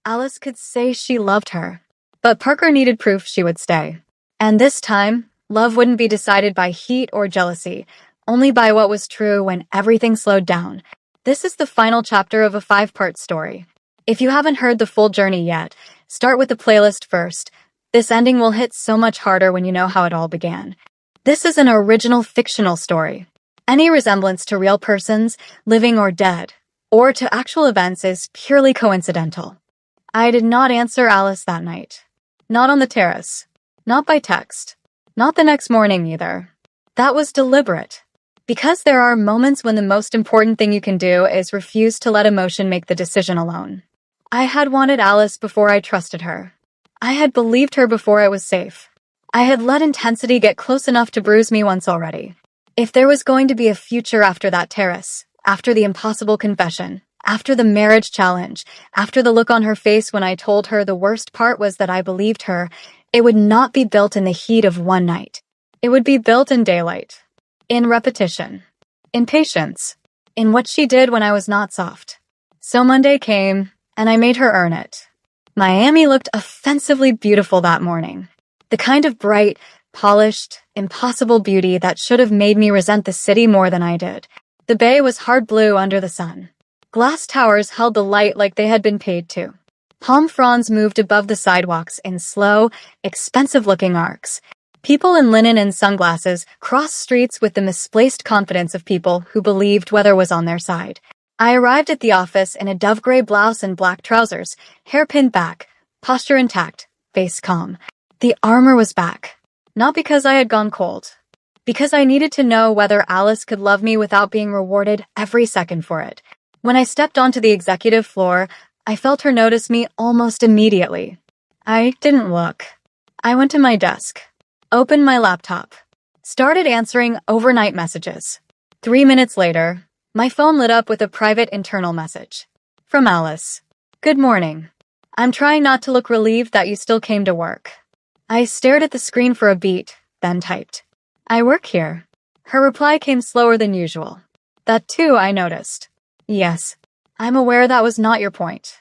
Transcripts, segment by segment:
Alice could say she loved her. But Parker needed proof she would stay. And this time, love wouldn't be decided by heat or jealousy, only by what was true when everything slowed down. This is the final chapter of a 5-part story. If you haven't heard the full journey yet, start with the playlist first. This ending will hit so much harder when you know how it all began. This is an original fictional story. Any resemblance to real persons, living or dead, or to actual events is purely coincidental. I did not answer Alice that night. Not on the terrace. Not by text. Not the next morning either. That was deliberate. Because there are moments when the most important thing you can do is refuse to let emotion make the decision alone. I had wanted Alice before I trusted her. I had believed her before it was safe. I had let intensity get close enough to bruise me once already. If there was going to be a future after that terrace, after the impossible confession, after the marriage challenge, after the look on her face when I told her the worst part was that I believed her, it would not be built in the heat of one night. It would be built in daylight. In repetition. In patience. In what she did when I was not soft. So Monday came, and I made her earn it. Miami looked offensively beautiful that morning. The kind of bright, polished, impossible beauty that should have made me resent the city more than I did. The bay was hard blue under the sun. Glass towers held the light like they had been paid to. Palm fronds moved above the sidewalks in slow, expensive-looking arcs. People in linen and sunglasses crossed streets with the misplaced confidence of people who believed weather was on their side. I arrived at the office in a dove-gray blouse and black trousers, hair pinned back, posture intact, face calm. The armor was back. Not because I had gone cold. Because I needed to know whether Alice could love me without being rewarded every second for it. When I stepped onto the executive floor, I felt her notice me almost immediately. I didn't look. I went to my desk, opened my laptop, started answering overnight messages. 3 minutes later, my phone lit up with a private internal message. From Alice. Good morning. I'm trying not to look relieved that you still came to work. I stared at the screen for a beat, then typed. I work here. Her reply came slower than usual. That too, I noticed. Yes, I'm aware that was not your point.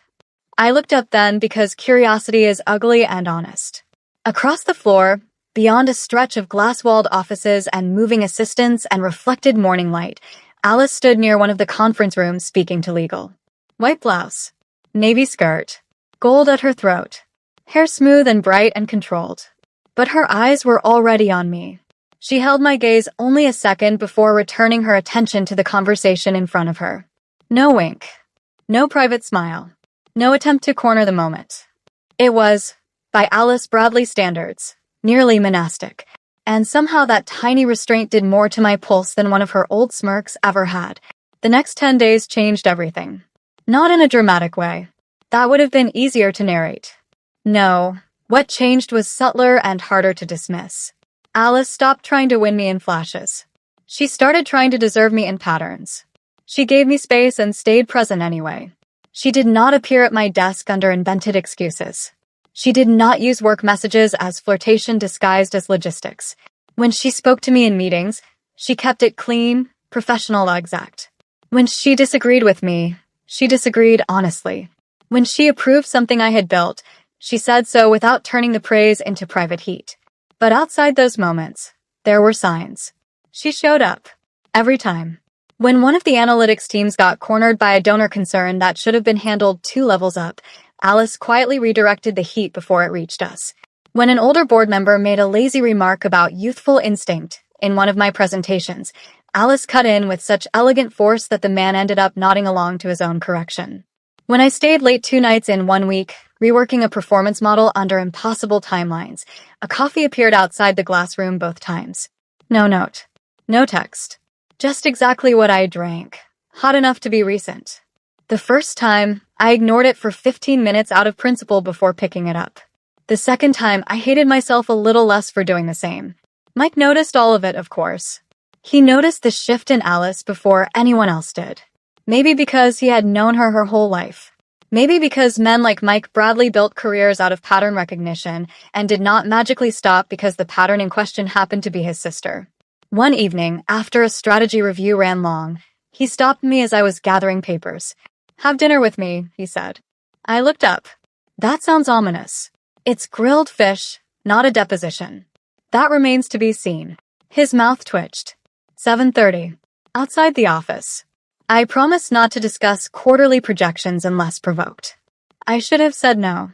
I looked up then because curiosity is ugly and honest. Across the floor, beyond a stretch of glass-walled offices and moving assistants and reflected morning light, Alice stood near one of the conference rooms speaking to legal. White blouse, navy skirt, gold at her throat, hair smooth and bright and controlled. But her eyes were already on me. She held my gaze only a second before returning her attention to the conversation in front of her. No wink. No private smile. No attempt to corner the moment. It was, by Alice Bradley standards, nearly monastic. And somehow that tiny restraint did more to my pulse than one of her old smirks ever had. The next 10 days changed everything. Not in a dramatic way. That would have been easier to narrate. No, what changed was subtler and harder to dismiss. Alice stopped trying to win me in flashes. She started trying to deserve me in patterns. She gave me space and stayed present anyway. She did not appear at my desk under invented excuses. She did not use work messages as flirtation disguised as logistics. When she spoke to me in meetings, she kept it clean, professional, exact. When she disagreed with me, she disagreed honestly. When she approved something I had built, she said so without turning the praise into private heat. But outside those moments, there were signs. She showed up. Every time. When one of the analytics teams got cornered by a donor concern that should have been handled 2 levels up, Alice quietly redirected the heat before it reached us. When an older board member made a lazy remark about youthful instinct in one of my presentations, Alice cut in with such elegant force that the man ended up nodding along to his own correction. When I stayed late 2 nights in 1 week, reworking a performance model under impossible timelines, a coffee appeared outside the glass room both times. No note. No text. Just exactly what I drank. Hot enough to be recent. The first time, I ignored it for 15 minutes out of principle before picking it up. The second time, I hated myself a little less for doing the same. Mike noticed all of it, of course. He noticed the shift in Alice before anyone else did. Maybe because he had known her whole life. Maybe because men like Mike Bradley built careers out of pattern recognition and did not magically stop because the pattern in question happened to be his sister. One evening, after a strategy review ran long, he stopped me as I was gathering papers. "Have dinner with me," he said. I looked up. That sounds ominous. It's grilled fish, not a deposition. That remains to be seen. His mouth twitched. 7:30. Outside the office. I promise not to discuss quarterly projections unless provoked. I should have said no.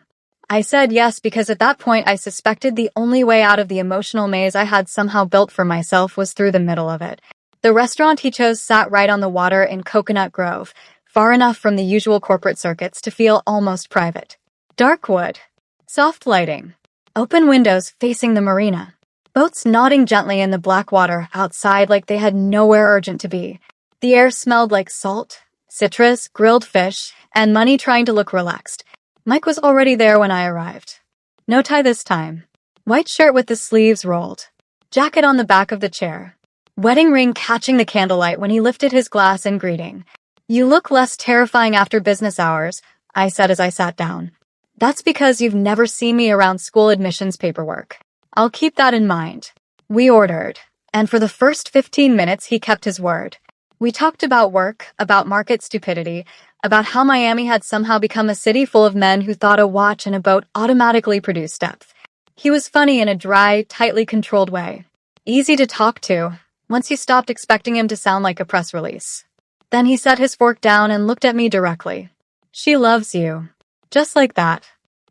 I said yes because at that point I suspected the only way out of the emotional maze I had somehow built for myself was through the middle of it. The restaurant he chose sat right on the water in Coconut Grove, far enough from the usual corporate circuits to feel almost private. Dark wood. Soft lighting. Open windows facing the marina. Boats nodding gently in the black water outside like they had nowhere urgent to be. The air smelled like salt, citrus, grilled fish, and money trying to look relaxed. Mike was already there when I arrived. No tie this time. White shirt with the sleeves rolled. Jacket on the back of the chair. Wedding ring catching the candlelight when he lifted his glass in greeting. You look less terrifying after business hours, I said as I sat down. That's because you've never seen me around school admissions paperwork. I'll keep that in mind. We ordered, and for the first 15 minutes he kept his word. We talked about work, about market stupidity, about how Miami had somehow become a city full of men who thought a watch and a boat automatically produced depth. He was funny in a dry, tightly controlled way. Easy to talk to, once you stopped expecting him to sound like a press release. Then he set his fork down and looked at me directly. She loves you. Just like that.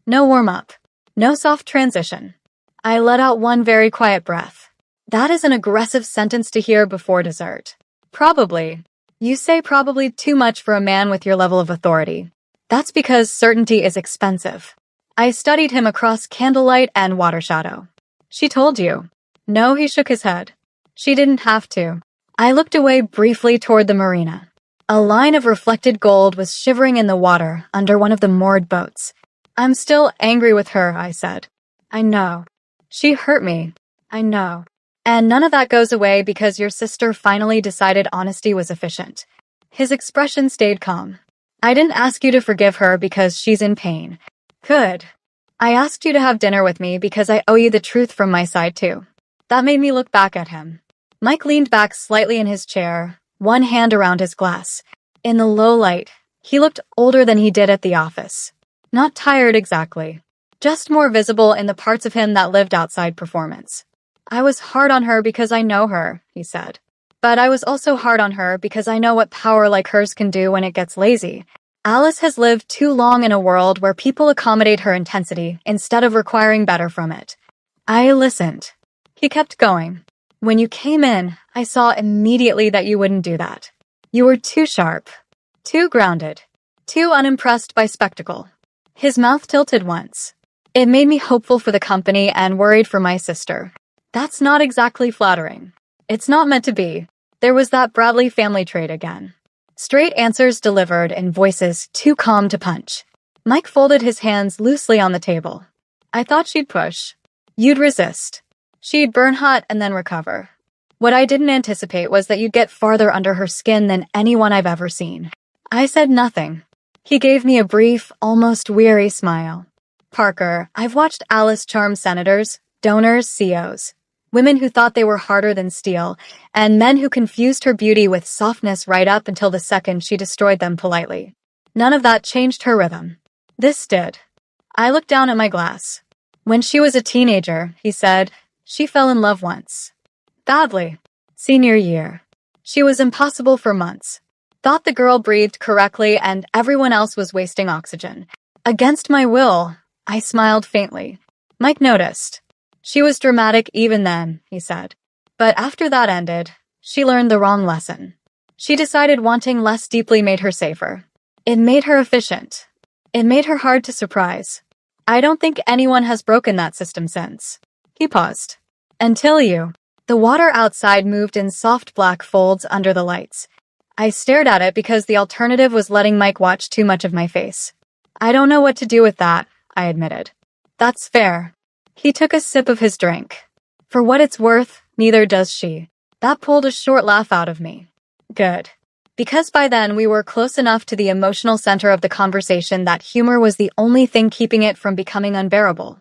No warm-up. No soft transition. I let out one very quiet breath. That is an aggressive sentence to hear before dessert. Probably. You say probably too much for a man with your level of authority. That's because certainty is expensive. I studied him across candlelight and water shadow. She told you. No, he shook his head. She didn't have to. I looked away briefly toward the marina. A line of reflected gold was shivering in the water under one of the moored boats. I'm still angry with her, I said. I know. She hurt me. I know. And none of that goes away because your sister finally decided honesty was efficient. His expression stayed calm. I didn't ask you to forgive her because she's in pain. Good. I asked you to have dinner with me because I owe you the truth from my side too. That made me look back at him. Mike leaned back slightly in his chair, one hand around his glass. In the low light, he looked older than he did at the office. Not tired exactly. Just more visible in the parts of him that lived outside performance. I was hard on her because I know her, he said. But I was also hard on her because I know what power like hers can do when it gets lazy. Alice has lived too long in a world where people accommodate her intensity instead of requiring better from it. I listened. He kept going. When you came in, I saw immediately that you wouldn't do that. You were too sharp, too grounded, too unimpressed by spectacle. His mouth tilted once. It made me hopeful for the company and worried for my sister. That's not exactly flattering. It's not meant to be. There was that Bradley family trait again. Straight answers delivered in voices too calm to punch. Mike folded his hands loosely on the table. I thought she'd push. You'd resist. She'd burn hot and then recover. What I didn't anticipate was that you'd get farther under her skin than anyone I've ever seen. I said nothing. He gave me a brief, almost weary smile. Parker, I've watched Alice charm senators, donors, CEOs. Women who thought they were harder than steel, and men who confused her beauty with softness right up until the second she destroyed them politely. None of that changed her rhythm. This did. I looked down at my glass. When she was a teenager, he said, she fell in love once. Badly. Senior year. She was impossible for months. Thought the girl breathed correctly and everyone else was wasting oxygen. Against my will, I smiled faintly. Mike noticed. She was dramatic even then, he said. But after that ended, she learned the wrong lesson. She decided wanting less deeply made her safer. It made her efficient. It made her hard to surprise. I don't think anyone has broken that system since. He paused. Until you. The water outside moved in soft black folds under the lights. I stared at it because the alternative was letting Mike watch too much of my face. I don't know what to do with that, I admitted. That's fair. He took a sip of his drink. For what it's worth, neither does she. That pulled a short laugh out of me. Good. Because by then we were close enough to the emotional center of the conversation that humor was the only thing keeping it from becoming unbearable.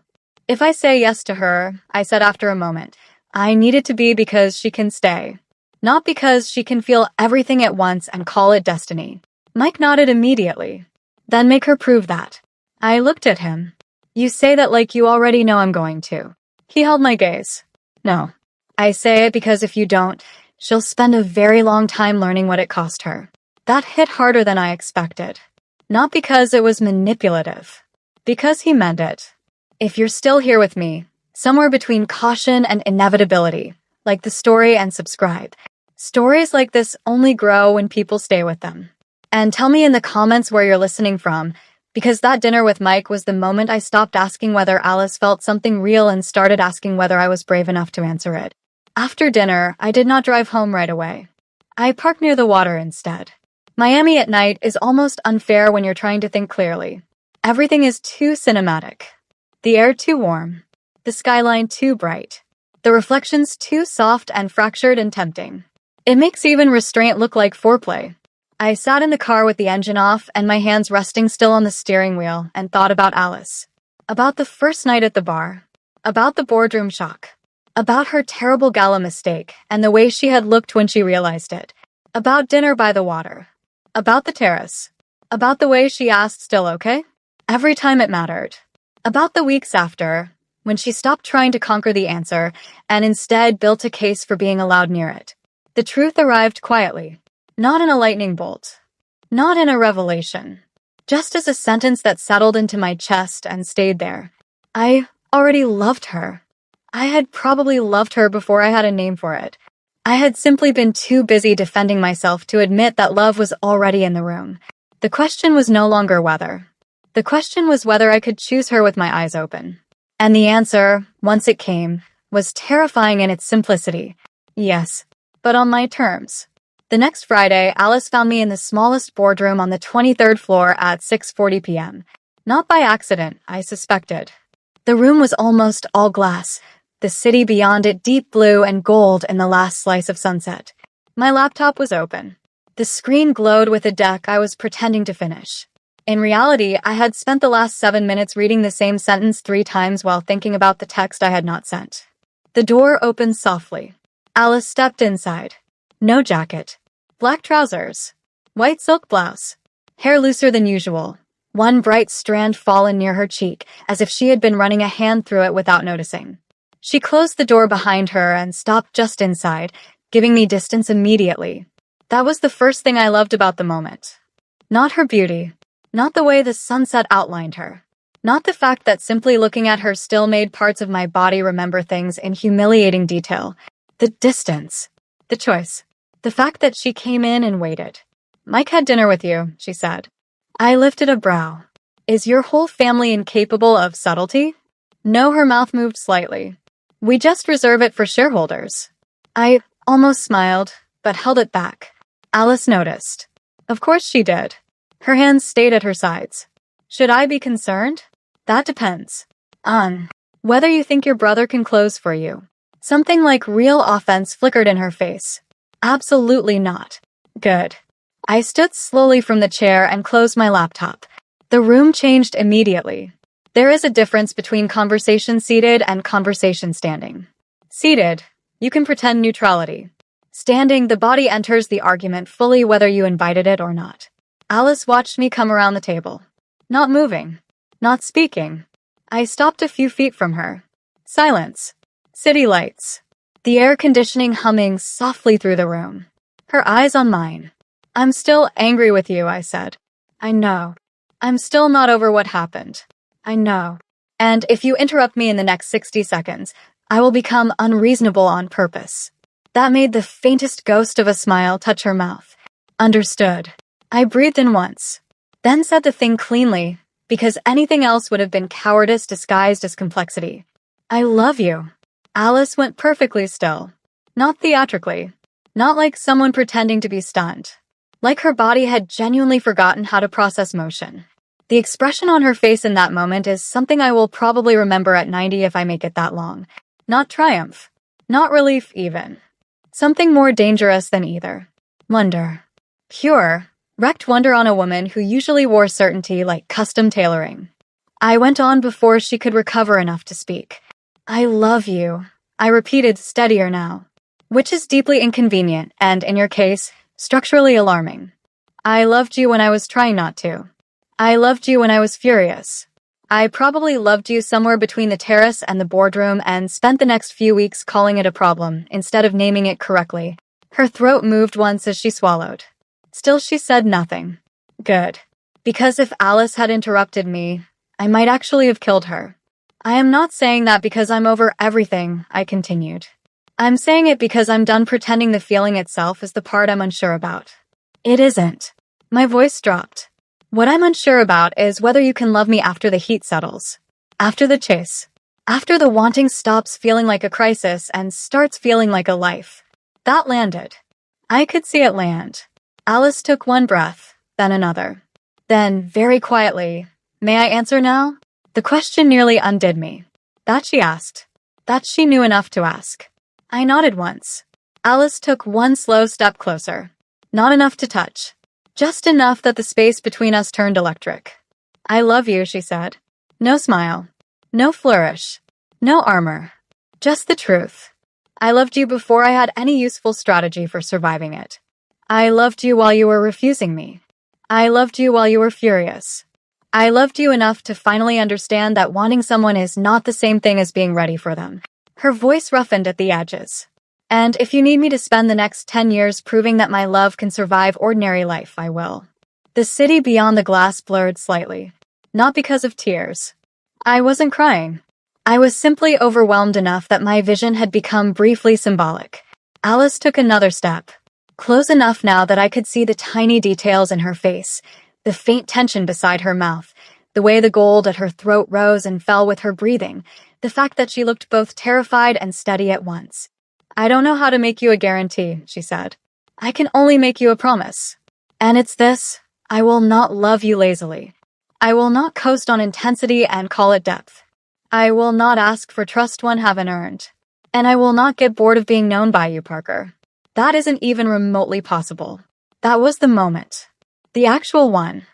If I say yes to her, I said after a moment, I need it to be because she can stay. Not because she can feel everything at once and call it destiny. Mike nodded immediately. Then make her prove that. I looked at him. You say that like you already know I'm going to. He held my gaze. No. I say it because if you don't, she'll spend a very long time learning what it cost her. That hit harder than I expected. Not because it was manipulative. Because he meant it. If you're still here with me, somewhere between caution and inevitability, like the story and subscribe. Stories like this only grow when people stay with them. And tell me in the comments where you're listening from, because that dinner with Mike was the moment I stopped asking whether Alice felt something real and started asking whether I was brave enough to answer it. After dinner, I did not drive home right away. I parked near the water instead. Miami at night is almost unfair when you're trying to think clearly. Everything is too cinematic. The air too warm. The skyline too bright. The reflections too soft and fractured and tempting. It makes even restraint look like foreplay. I sat in the car with the engine off and my hands resting still on the steering wheel and thought about Alice. About the first night at the bar. About the boardroom shock. About her terrible gala mistake and the way she had looked when she realized it. About dinner by the water. About the terrace. About the way she asked, "Still okay?" Every time it mattered. About the weeks after, when she stopped trying to conquer the answer and instead built a case for being allowed near it. The truth arrived quietly. Not in a lightning bolt. Not in a revelation. Just as a sentence that settled into my chest and stayed there. I already loved her. I had probably loved her before I had a name for it. I had simply been too busy defending myself to admit that love was already in the room. The question was no longer whether. The question was whether I could choose her with my eyes open. And the answer, once it came, was terrifying in its simplicity. Yes, but on my terms. The next Friday, Alice found me in the smallest boardroom on the 23rd floor at 6:40 p.m. Not by accident, I suspected. The room was almost all glass, the city beyond it deep blue and gold in the last slice of sunset. My laptop was open. The screen glowed with a deck I was pretending to finish. In reality, I had spent the last 7 minutes reading the same sentence 3 times while thinking about the text I had not sent. The door opened softly. Alice stepped inside. No jacket. Black trousers. White silk blouse. Hair looser than usual. One bright strand fallen near her cheek, as if she had been running a hand through it without noticing. She closed the door behind her and stopped just inside, giving me distance immediately. That was the first thing I loved about the moment. Not her beauty. Not the way the sunset outlined her. Not the fact that simply looking at her still made parts of my body remember things in humiliating detail. The distance. The choice. The fact that she came in and waited. "Mike had dinner with you," she said. I lifted a brow. "Is your whole family incapable of subtlety?" No, her mouth moved slightly. "We just reserve it for shareholders." I almost smiled, but held it back. Alice noticed. Of course she did. Her hands stayed at her sides. Should I be concerned? That depends on whether you think your brother can close for you. Something like real offense flickered in her face. Absolutely not. Good. I stood slowly from the chair and closed my laptop. The room changed immediately. There is a difference between conversation seated and conversation standing. Seated, you can pretend neutrality. Standing, the body enters the argument fully whether you invited it or not. Alice watched me come around the table. Not moving. Not speaking. I stopped a few feet from her. Silence. City lights. The air conditioning humming softly through the room. Her eyes on mine. "I'm still angry with you," I said. "I know. I'm still not over what happened. I know. And if you interrupt me in the next 60 seconds, I will become unreasonable on purpose." That made the faintest ghost of a smile touch her mouth. Understood. I breathed in once. Then said the thing cleanly, because anything else would have been cowardice disguised as complexity. "I love you." Alice went perfectly still. Not theatrically. Not like someone pretending to be stunned. Like her body had genuinely forgotten how to process motion. The expression on her face in that moment is something I will probably remember at 90 if I make it that long. Not triumph. Not relief even. Something more dangerous than either. Wonder. Pure, wrecked wonder on a woman who usually wore certainty like custom tailoring. I went on before she could recover enough to speak. "I love you," I repeated, steadier now. Which is deeply inconvenient and, in your case, structurally alarming. I loved you when I was trying not to. I loved you when I was furious. I probably loved you somewhere between the terrace and the boardroom and spent the next few weeks calling it a problem instead of naming it correctly. Her throat moved once as she swallowed. Still, she said nothing. Good. Because if Alice had interrupted me, I might actually have killed her. I am not saying that because I'm over everything, I continued. I'm saying it because I'm done pretending the feeling itself is the part I'm unsure about. It isn't. My voice dropped. What I'm unsure about is whether you can love me after the heat settles. After the chase. After the wanting stops feeling like a crisis and starts feeling like a life. That landed. I could see it land. Alice took one breath, then another. Then, very quietly, "May I answer now?" The question nearly undid me. That she asked. That she knew enough to ask. I nodded once. Alice took one slow step closer. Not enough to touch. Just enough that the space between us turned electric. "I love you," she said. No smile. No flourish. No armor. Just the truth. I loved you before I had any useful strategy for surviving it. I loved you while you were refusing me. I loved you while you were furious. I loved you enough to finally understand that wanting someone is not the same thing as being ready for them. Her voice roughened at the edges. And if you need me to spend the next 10 years proving that my love can survive ordinary life, I will. The city beyond the glass blurred slightly. Not because of tears. I wasn't crying. I was simply overwhelmed enough that my vision had become briefly symbolic. Alice took another step. Close enough now that I could see the tiny details in her face, the faint tension beside her mouth, the way the gold at her throat rose and fell with her breathing, the fact that she looked both terrified and steady at once. "I don't know how to make you a guarantee," she said. "I can only make you a promise. And it's this: I will not love you lazily. I will not coast on intensity and call it depth. I will not ask for trust one haven't earned. And I will not get bored of being known by you, Parker. That isn't even remotely possible." That was the moment. The actual one.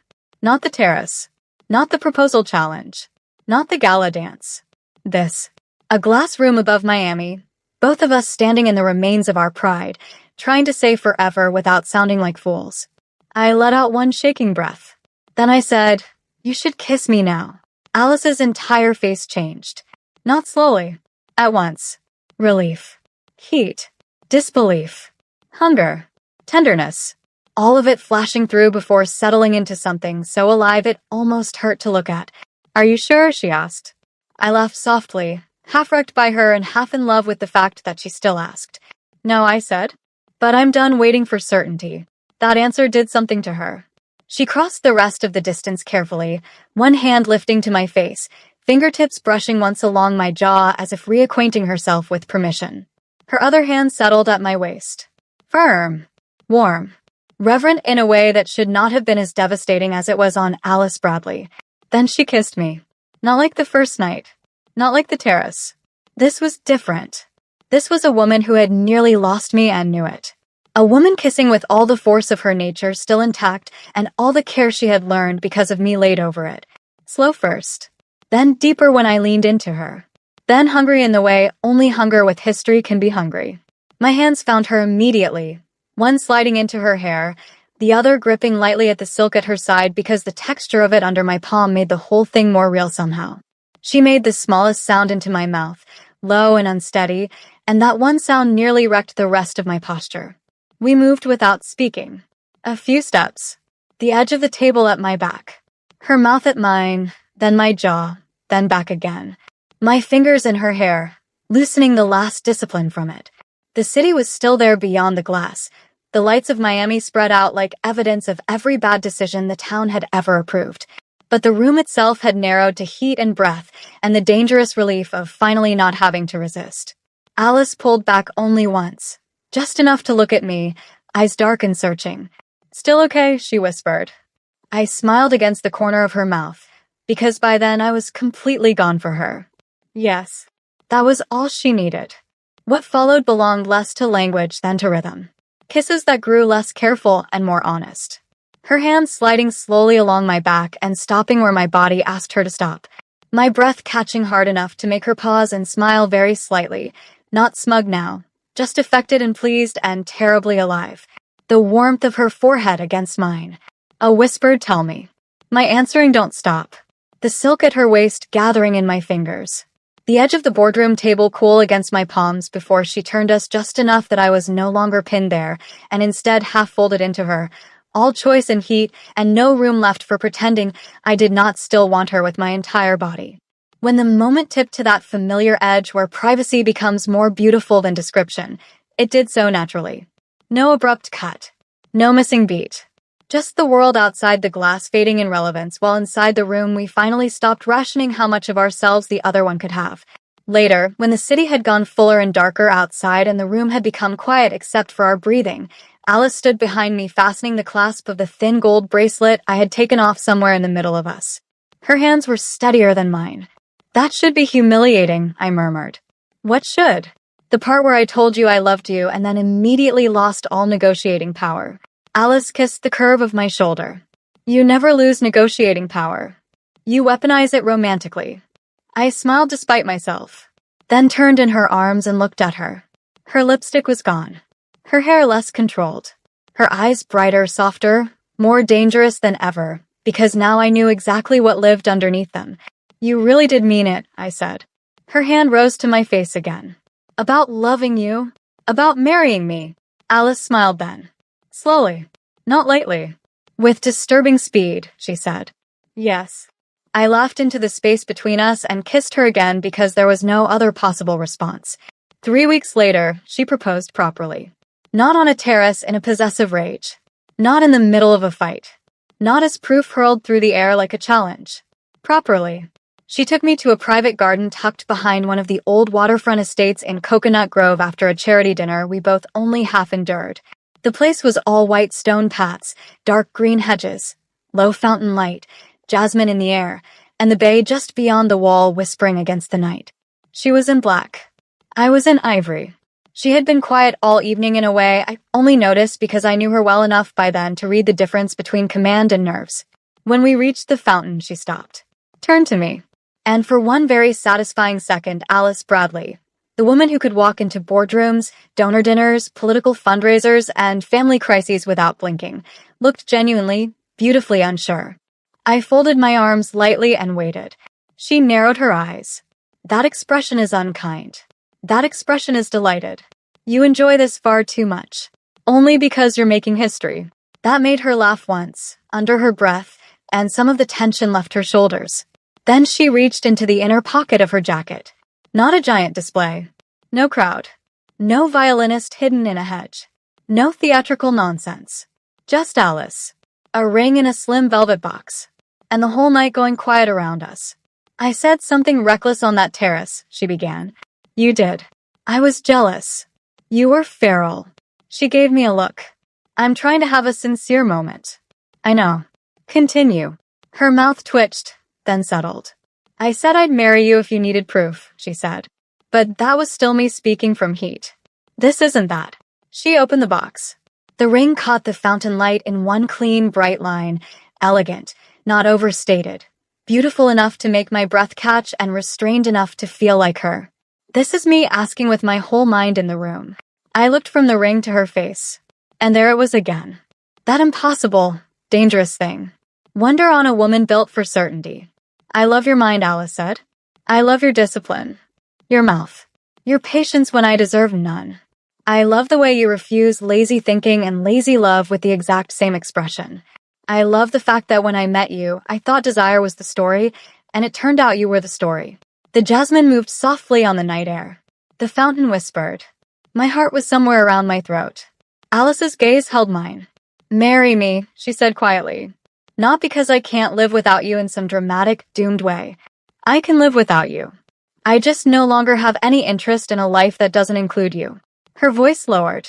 Not the terrace. Not the proposal challenge. Not the gala dance. This. A glass room above Miami, both of us standing in the remains of our pride, trying to say forever without sounding like fools. I let out one shaking breath. Then I said, "You should kiss me now." Alice's entire face changed. Not slowly. At once. Relief. Heat. Disbelief. Hunger. Tenderness. All of it flashing through before settling into something so alive it almost hurt to look at. "Are you sure?" she asked. I laughed softly, half wrecked by her and half in love with the fact that she still asked. "No," I said. "But I'm done waiting for certainty." That answer did something to her. She crossed the rest of the distance carefully, one hand lifting to my face, fingertips brushing once along my jaw as if reacquainting herself with permission. Her other hand settled at my waist. Firm. Warm. Reverent in a way that should not have been as devastating as it was on Alice Bradley. Then she kissed me. Not like the first night. Not like the terrace. This was different. This was a woman who had nearly lost me and knew it. A woman kissing with all the force of her nature still intact and all the care she had learned because of me laid over it. Slow first. Then deeper when I leaned into her. Then hungry in the way only hunger with history can be hungry. My hands found her immediately, one sliding into her hair, the other gripping lightly at the silk at her side because the texture of it under my palm made the whole thing more real somehow. She made the smallest sound into my mouth, low and unsteady, and that one sound nearly wrecked the rest of my posture. We moved without speaking. A few steps. The edge of the table at my back. Her mouth at mine, then my jaw, then back again. My fingers in her hair, loosening the last discipline from it. The city was still there beyond the glass. The lights of Miami spread out like evidence of every bad decision the town had ever approved. But the room itself had narrowed to heat and breath and the dangerous relief of finally not having to resist. Alice pulled back only once. Just enough to look at me, eyes dark and searching. "Still okay?" she whispered. I smiled against the corner of her mouth, because by then I was completely gone for her. Yes, that was all she needed. What followed belonged less to language than to rhythm. Kisses that grew less careful and more honest. Her hands sliding slowly along my back and stopping where my body asked her to stop. My breath catching hard enough to make her pause and smile very slightly, not smug now. Just affected and pleased and terribly alive. The warmth of her forehead against mine. A whispered "tell me." My answering "don't stop." the silk at her waist gathering in my fingers. The edge of the boardroom table cool against my palms before she turned us just enough that I was no longer pinned there, and instead half-folded into her, all choice and heat, and no room left for pretending I did not still want her with my entire body. When the moment tipped to that familiar edge where privacy becomes more beautiful than description, it did so naturally. No abrupt cut. No missing beat. Just the world outside the glass fading in relevance while inside the room we finally stopped rationing how much of ourselves the other one could have. Later, when the city had gone fuller and darker outside and the room had become quiet except for our breathing, Alice stood behind me fastening the clasp of the thin gold bracelet I had taken off somewhere in the middle of us. Her hands were steadier than mine. "That should be humiliating," I murmured. "What should?" "The part where I told you I loved you and then immediately lost all negotiating power." Alice kissed the curve of my shoulder. "You never lose negotiating power. You weaponize it romantically." I smiled despite myself, then turned in her arms and looked at her. Her lipstick was gone. Her hair less controlled. Her eyes brighter, softer, more dangerous than ever, because now I knew exactly what lived underneath them. "You really did mean it," I said. Her hand rose to my face again. "About loving you? About marrying me?" Alice smiled then. Slowly. Not lightly. With disturbing speed, she said. "Yes." I laughed into the space between us and kissed her again because there was no other possible response. 3 weeks later, she proposed properly. Not on a terrace in a possessive rage. Not in the middle of a fight. Not as proof hurled through the air like a challenge. Properly. She took me to a private garden tucked behind one of the old waterfront estates in Coconut Grove after a charity dinner we both only half endured. The place was all white stone paths, dark green hedges, low fountain light, jasmine in the air, and the bay just beyond the wall whispering against the night. She was in black. I was in ivory. She had been quiet all evening in a way I only noticed because I knew her well enough by then to read the difference between command and nerves. When we reached the fountain, she stopped, turned to me, and for one very satisfying second, Alice Bradley, the woman who could walk into boardrooms, donor dinners, political fundraisers, and family crises without blinking, looked genuinely, beautifully unsure. I folded my arms lightly and waited. She narrowed her eyes. "That expression is unkind. That expression is delighted. You enjoy this far too much. Only because you're making history." That made her laugh once, under her breath, and some of the tension left her shoulders. Then she reached into the inner pocket of her jacket. Not a giant display. No crowd. No violinist hidden in a hedge. No theatrical nonsense. Just Alice. A ring in a slim velvet box. And the whole night going quiet around us. "I said something reckless on that terrace," she began. "You did. I was jealous. You were feral." She gave me a look. "I'm trying to have a sincere moment." "I know." "Continue." Her mouth twitched, then settled. "I said I'd marry you if you needed proof," she said. But that was still me speaking from heat. "This isn't that." She opened the box. The ring caught the fountain light in one clean, bright line, elegant, not overstated, beautiful enough to make my breath catch and restrained enough to feel like her. This is me asking with my whole mind in the room. I looked from the ring to her face, and there it was again. That impossible, dangerous thing. Wonder on a woman built for certainty. "I love your mind," Alice said. "I love your discipline. Your mouth. Your patience when I deserve none. I love the way you refuse lazy thinking and lazy love with the exact same expression. I love the fact that when I met you, I thought desire was the story, and it turned out you were the story." The jasmine moved softly on the night air. The fountain whispered. My heart was somewhere around my throat. Alice's gaze held mine. "Marry me," she said quietly. "Not because I can't live without you in some dramatic, doomed way. I can live without you. I just no longer have any interest in a life that doesn't include you." Her voice lowered.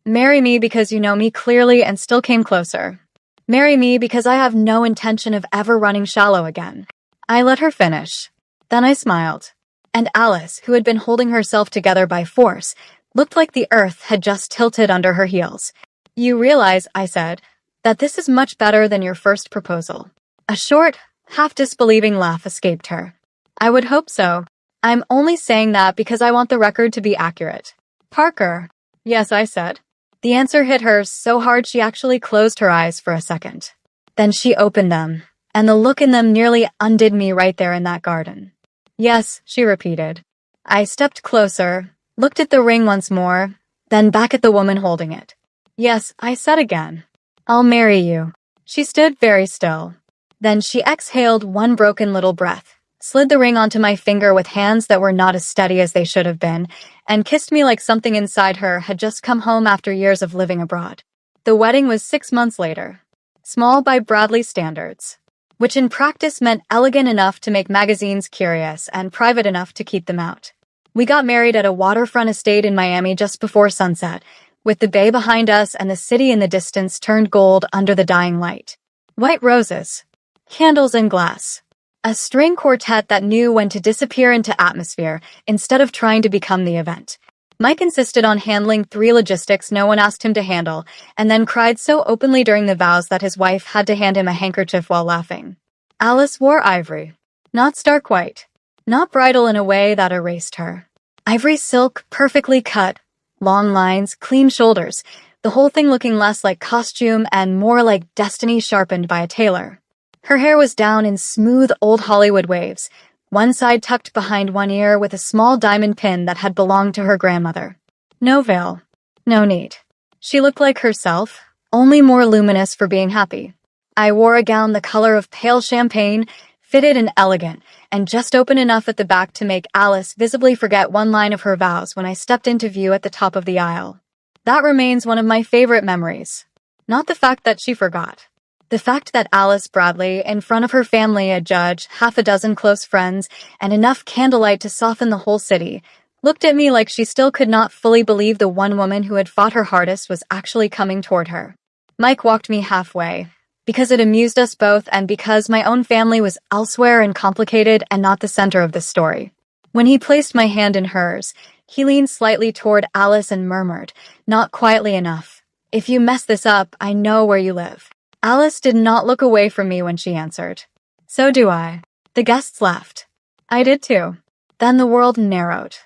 "Marry me because you know me clearly and still came closer. Marry me because I have no intention of ever running shallow again." I let her finish. Then I smiled. And Alice, who had been holding herself together by force, looked like the earth had just tilted under her heels. "You realize," I said, "that this is much better than your first proposal." A short, half-disbelieving laugh escaped her. "I would hope so. I'm only saying that because I want the record to be accurate." "Parker." "Yes," I said. The answer hit her so hard she actually closed her eyes for a second. Then she opened them, and the look in them nearly undid me right there in that garden. Yes, she repeated. I stepped closer, looked at the ring once more, then back at the woman holding it. Yes, I said again. I'll marry you. She stood very still. Then she exhaled one broken little breath, slid the ring onto my finger with hands that were not as steady as they should have been, and kissed me like something inside her had just come home after years of living abroad. The wedding was 6 months later. Small by Bradley standards, which in practice meant elegant enough to make magazines curious and private enough to keep them out. We got married at a waterfront estate in Miami just before sunset, with the bay behind us and the city in the distance turned gold under the dying light. White roses, candles and glass. A string quartet that knew when to disappear into atmosphere instead of trying to become the event. Mike insisted on handling 3 logistics no one asked him to handle, and then cried so openly during the vows that his wife had to hand him a handkerchief while laughing. Alice wore ivory, not stark white, not bridal in a way that erased her. Ivory silk, perfectly cut, long lines, clean shoulders, the whole thing looking less like costume and more like destiny sharpened by a tailor. Her hair was down in smooth old Hollywood waves, one side tucked behind one ear with a small diamond pin that had belonged to her grandmother. No veil. No need. She looked like herself, only more luminous for being happy. I wore a gown the color of pale champagne, fitted and elegant, and just open enough at the back to make Alice visibly forget one line of her vows when I stepped into view at the top of the aisle. That remains one of my favorite memories. Not the fact that she forgot. The fact that Alice Bradley, in front of her family, a judge, half a dozen close friends, and enough candlelight to soften the whole city, looked at me like she still could not fully believe the one woman who had fought her hardest was actually coming toward her. Mike walked me halfway, because it amused us both and because my own family was elsewhere and complicated and not the center of the story. When he placed my hand in hers, he leaned slightly toward Alice and murmured, not quietly enough, "If you mess this up, I know where you live." Alice did not look away from me when she answered. So do I. The guests laughed. I did too. Then the world narrowed.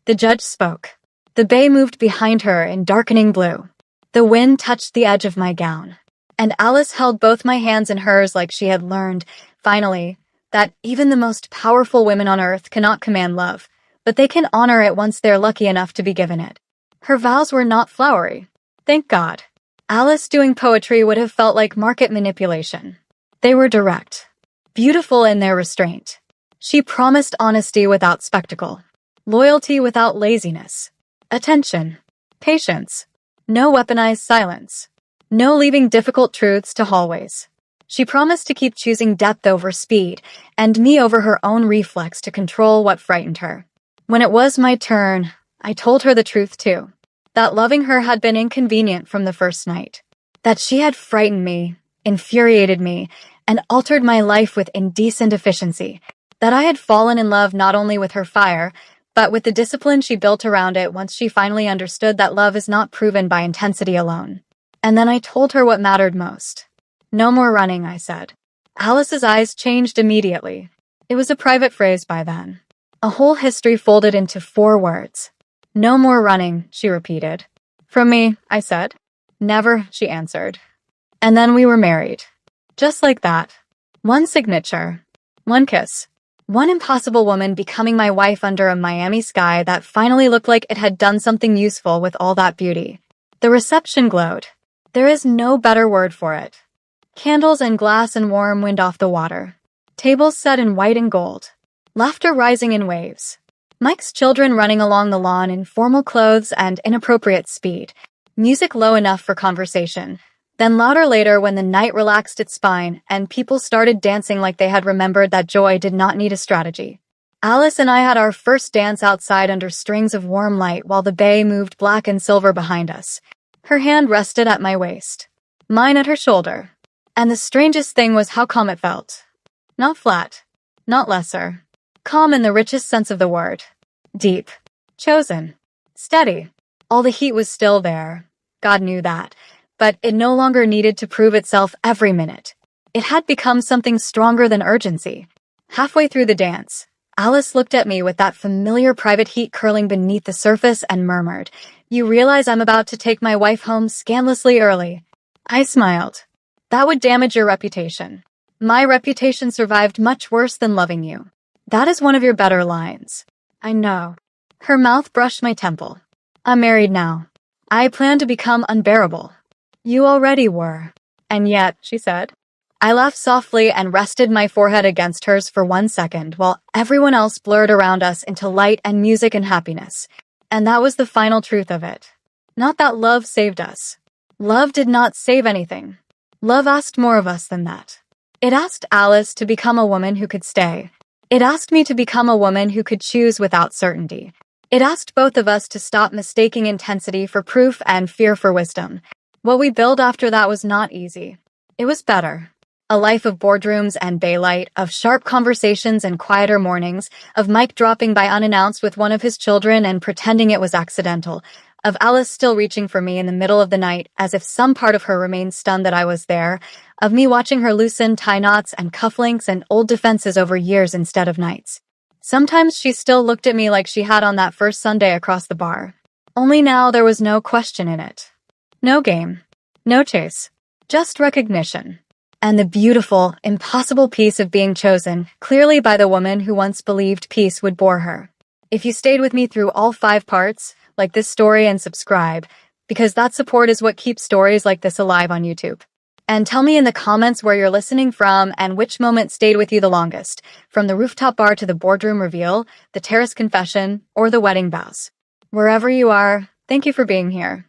The judge spoke. The bay moved behind her in darkening blue. The wind touched the edge of my gown. And Alice held both my hands in hers like she had learned, finally, that even the most powerful women on earth cannot command love, but they can honor it once they're lucky enough to be given it. Her vows were not flowery. Thank God. Alice doing poetry would have felt like market manipulation. They were direct, beautiful in their restraint. She promised honesty without spectacle, loyalty without laziness, attention, patience, no weaponized silence, no leaving difficult truths to hallways. She promised to keep choosing depth over speed, and me over her own reflex to control what frightened her. When it was my turn, I told her the truth too. That loving her had been inconvenient from the first night. That she had frightened me, infuriated me, and altered my life with indecent efficiency. That I had fallen in love not only with her fire, but with the discipline she built around it once she finally understood that love is not proven by intensity alone. And then I told her what mattered most. No more running, I said. Alice's eyes changed immediately. It was a private phrase by then. A whole history folded into 4 words. No more running, she repeated. From me, I said. Never, she answered. And then we were married. Just like that. One signature. One kiss. One impossible woman becoming my wife under a Miami sky that finally looked like it had done something useful with all that beauty. The reception glowed. There is no better word for it. Candles and glass and warm wind off the water. Tables set in white and gold. Laughter rising in waves. Mike's children running along the lawn in formal clothes and inappropriate speed. Music low enough for conversation. Then louder later when the night relaxed its spine and people started dancing like they had remembered that joy did not need a strategy. Alice and I had our first dance outside under strings of warm light while the bay moved black and silver behind us. Her hand rested at my waist. Mine at her shoulder. And the strangest thing was how calm it felt. Not flat. Not lesser. Calm in the richest sense of the word. Deep. Chosen. Steady. All the heat was still there. God knew that. But it no longer needed to prove itself every minute. It had become something stronger than urgency. Halfway through the dance, Alice looked at me with that familiar private heat curling beneath the surface and murmured, "You realize I'm about to take my wife home scandalously early." I smiled. That would damage your reputation. My reputation survived much worse than loving you. That is one of your better lines. I know. Her mouth brushed my temple. I'm married now. I plan to become unbearable. You already were. And yet, she said. I laughed softly and rested my forehead against hers for 1 second while everyone else blurred around us into light and music and happiness. And that was the final truth of it. Not that love saved us. Love did not save anything. Love asked more of us than that. It asked Alice to become a woman who could stay. It asked me to become a woman who could choose without certainty. It asked both of us to stop mistaking intensity for proof and fear for wisdom. What we built after that was not easy. It was better. A life of boardrooms and daylight, of sharp conversations and quieter mornings, of Mike dropping by unannounced with one of his children and pretending it was accidental, of Alice still reaching for me in the middle of the night as if some part of her remained stunned that I was there, of me watching her loosen tie knots and cufflinks and old defenses over years instead of nights. Sometimes she still looked at me like she had on that first Sunday across the bar. Only now there was no question in it. No game. No chase. Just recognition. And the beautiful, impossible peace of being chosen, clearly by the woman who once believed peace would bore her. If you stayed with me through all 5 parts, like this story, and subscribe, because that support is what keeps stories like this alive on YouTube. And tell me in the comments where you're listening from and which moment stayed with you the longest, from the rooftop bar to the boardroom reveal, the terrace confession, or the wedding vows. Wherever you are, thank you for being here.